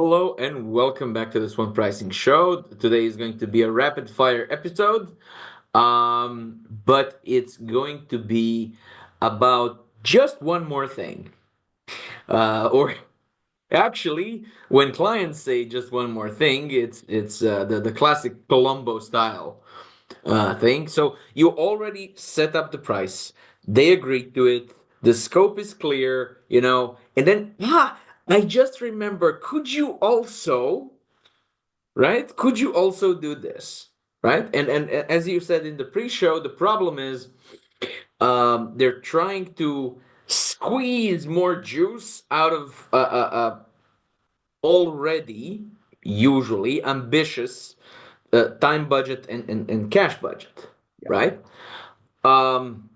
Hello and welcome back to the SWAN Pricing Show. Today is going to be a rapid fire episode, but it's going to be about just one more thing. Or actually, when clients say just one more thing, it's the classic Colombo style thing. So you already set up the price, they agreed to it, the scope is clear, and then I just remember, could you also, right? Could you also do this, right? And as you said in the pre-show, the problem is they're trying to squeeze more juice out of already usually ambitious time budget and cash budget, Yeah. right? Um,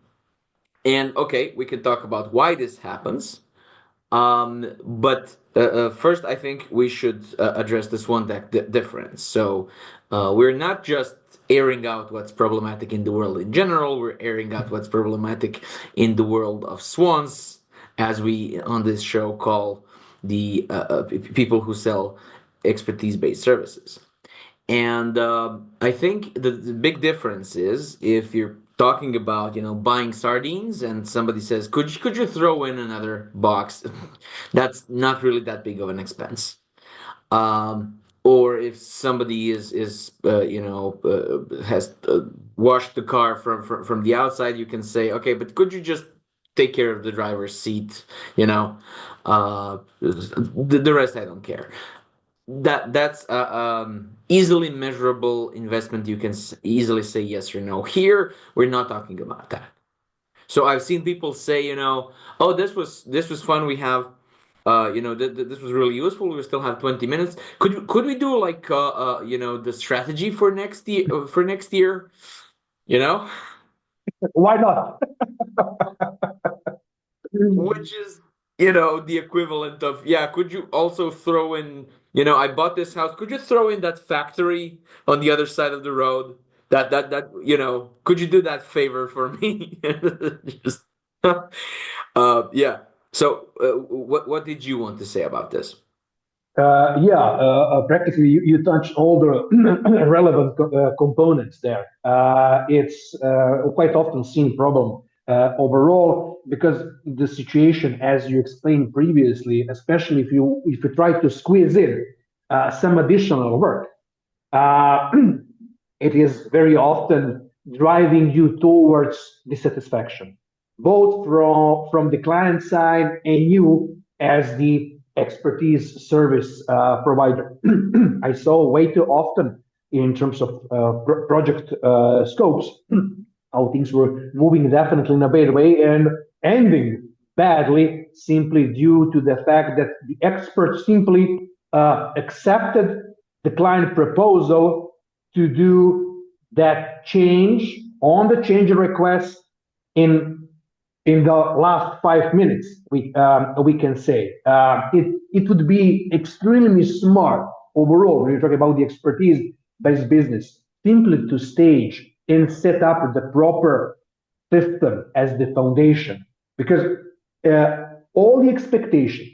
and okay, we can talk about why this happens. But first, I think we should address this one difference. So we're not just airing out what's problematic in the world in general. We're airing out what's problematic in the world of swans, as we on this show call the people who sell expertise-based services. And I think the big difference is if you're talking about buying sardines and somebody says could you throw in another box, that's not really that big of an expense. Or if somebody is has washed the car from the outside, you can say, okay, but could you just take care of the driver's seat, the rest I don't care. That's easily measurable investment. You can easily say yes or no. Here we're not talking about that. So I've seen people say, oh, this was fun. We have this was really useful. We still have 20 minutes. Could we do like the strategy for next year, you know Why not? which is the equivalent of, yeah, could you also throw in, I bought this house, could you throw in that factory on the other side of the road, that could you do that favor for me? Just yeah. So what did you want to say about this? Practically, you touched all the relevant components there. It's quite often seen problem overall because the situation, as you explained previously, especially if you try to squeeze in some additional work, uh, it is very often driving you towards dissatisfaction, both from the client side and you as the expertise service provider. I saw way too often in terms of project scopes how things were moving definitely in a bad way and ending badly simply due to the fact that the expert simply accepted the client proposal to do that change on the change request in in the last 5 minutes. We can say it would be extremely smart overall when you're talking about the expertise based business simply to stage and set up the proper system as the foundation because all the expectations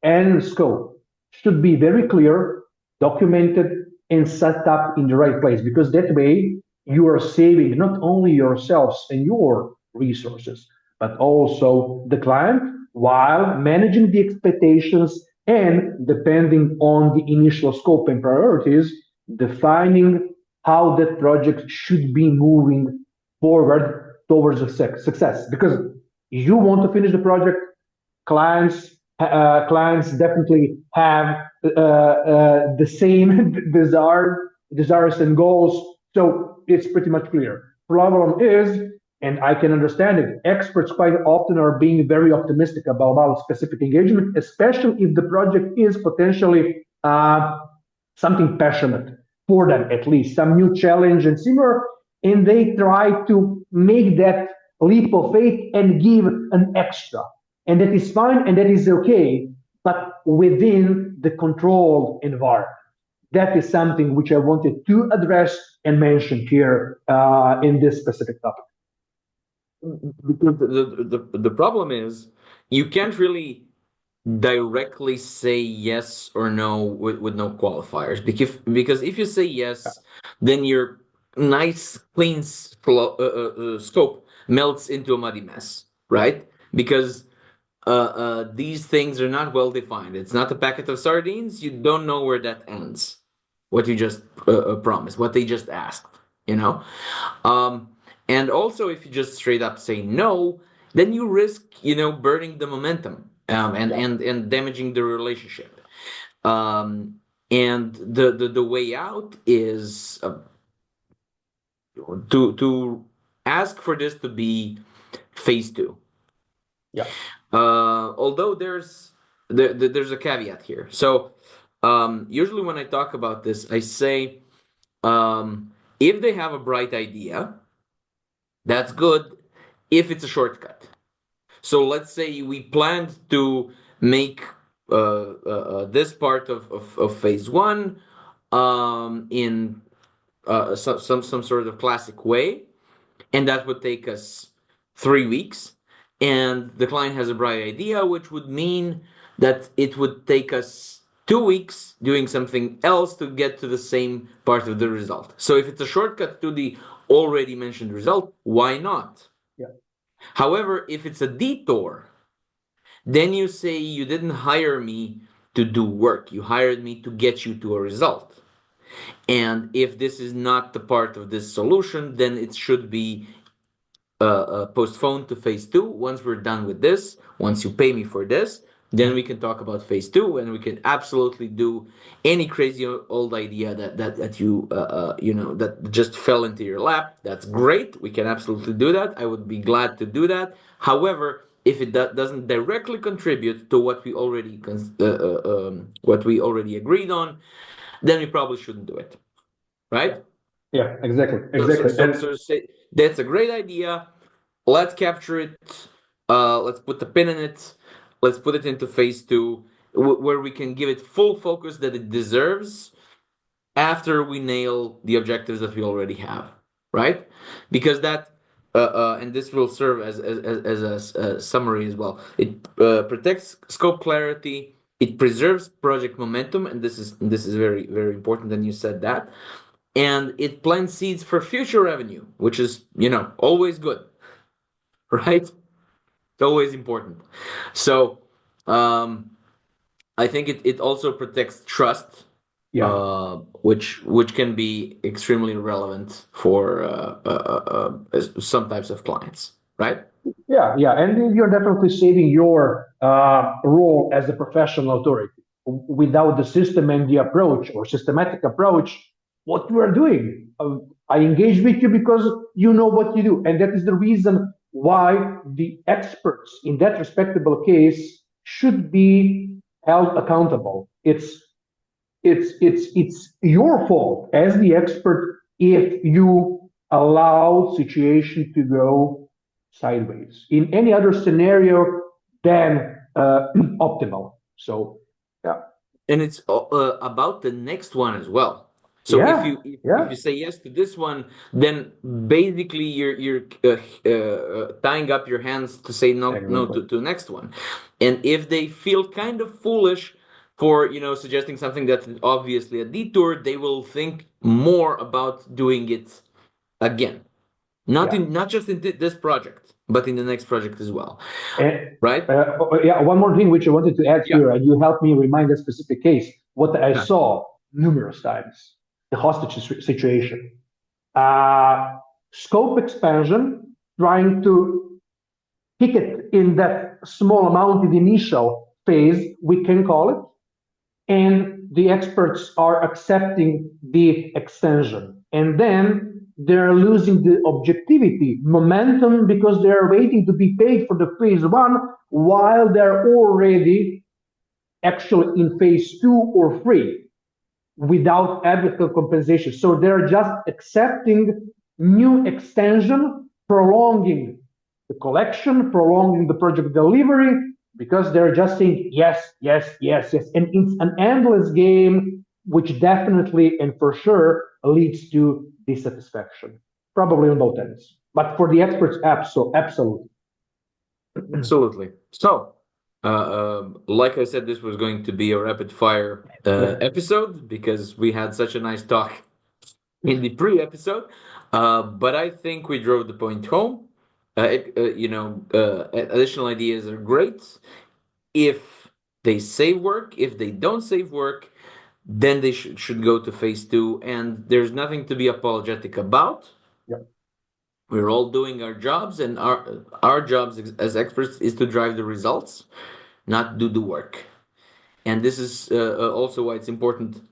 and scope should be very clear, documented, and set up in the right place because that way you are saving not only yourselves and your resources, but also the client while managing the expectations and depending on the initial scope and priorities, defining how that project should be moving forward towards success. Because you want to finish the project, clients definitely have the same desires and goals. So it's pretty much clear. Problem is, and I can understand it, experts quite often are being very optimistic about specific engagement, especially if the project is potentially something passionate for them, at least some new challenge and similar, and they try to make that leap of faith and give an extra. And that is fine and that is okay, but within the controlled environment. That is something which I wanted to address and mention here in this specific topic. Because the problem is, you can't really directly say yes or no with no qualifiers. Because if you say yes, then your nice clean scope melts into a muddy mess, Yeah, right? Because these things are not well defined. It's not a packet of sardines. You don't know where that ends. What you just promised, what they just asked, you know. Um, and also, if you just straight up say no, then you risk, burning the momentum, yeah, and damaging the relationship. Um, and the way out is to ask for this to be phase two. yeah, Although there's a caveat here. So usually when I talk about this, I say if they have a bright idea, that's good. If it's a shortcut, so let's say we planned to make this part of phase one in some sort of classic way, and that would take us 3 weeks. And the client has a bright idea, which would mean that it would take us 2 weeks doing something else to get to the same part of the result. So if it's a shortcut to the already mentioned result, why not? yeah, However, if it's a detour, then you say you didn't hire me to do work, you hired me to get you to a result. And if this is not the part of this solution, then it should be postponed to phase two. Once we're done with this, once you pay me for this, then we can talk about phase two, and we can absolutely do any crazy old idea that that just fell into your lap. That's great. We can absolutely do that. I would be glad to do that. However, if it doesn't directly contribute to what we already agreed on, then we probably shouldn't do it, yeah, right? yeah, exactly, So, so, exactly. so, And so say that's a great idea. Let's capture it. Let's put the pin in it. Let's put it into phase two, where we can give it full focus that it deserves after we nail the objectives that we already have, right? Because and this will serve as a summary as well. It protects scope clarity. It preserves project momentum, and this is very very important. And you said that, and it plants seeds for future revenue, which is always good, right? It's always important. So um, I think it also protects trust, yeah, which can be extremely relevant for some types of clients, right? yeah, yeah, and you're definitely saving your role as a professional authority. Without the system and the approach or systematic approach, what you are doing, I engage with you because you know what you do, and that is the reason why the experts in that respectable case should be held accountable. It's your fault as the expert if you allow situation to go sideways in any other scenario than optimal. So yeah, And it's about the next one as well. So if yeah, you if yeah, you say yes to this one, then basically you're tying up your hands to say no exactly. to the next one. And if they feel kind of foolish for suggesting something that's obviously a detour, they will think more about doing it again. Yeah. Not just in this project, but in the next project as well, And right? yeah, one more thing which I wanted to add Yeah. here, and you helped me remind a specific case, what I Yeah. saw numerous times, the hostage situation. Uh, Scope expansion, trying to pick it in that small amount in the initial phase, we can call it, and the experts are accepting the extension. And then they're losing the objectivity, momentum, because they're waiting to be paid for the phase one while they're already actually in phase two or three without adequate compensation. So they're just accepting new extension, prolonging the collection, prolonging the project delivery, because they're just saying yes, yes, yes, yes. And it's an endless game, which definitely and for sure leads to dissatisfaction, probably on both ends. But for the experts, absolutely. Absolutely. So, Like I said, this was going to be a rapid fire episode because we had such a nice talk in the pre-episode. But I think we drove the point home. Additional ideas are great if they save work. If they don't save work, then they should go to phase two. And there's nothing to be apologetic about. Yep. We're all doing our jobs, and our jobs as experts is to drive the results, not do the work. And this is also why it's important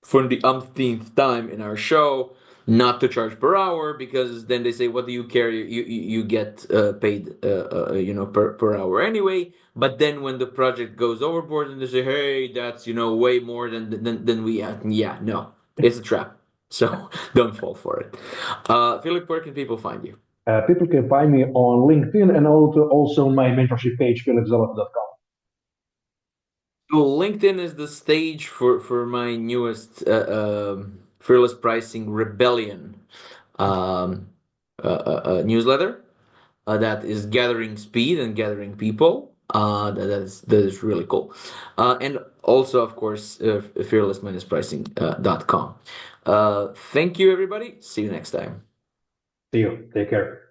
for the umpteenth time in our show not to charge per hour, because then they say, what do you care, you get paid per hour anyway. But then when the project goes overboard and they say, hey, that's way more than we had, yeah, no, it's a trap. So don't fall for it. Philip, where can people find you? People can find me on LinkedIn and also my mentorship page, philipzolot.com. So LinkedIn is the stage for my newest fearless pricing rebellion um, newsletter that is gathering speed and gathering people. That is really cool. And also, of course, fearless-pricing.com. Thank you, everybody. See you next time. See you. Take care.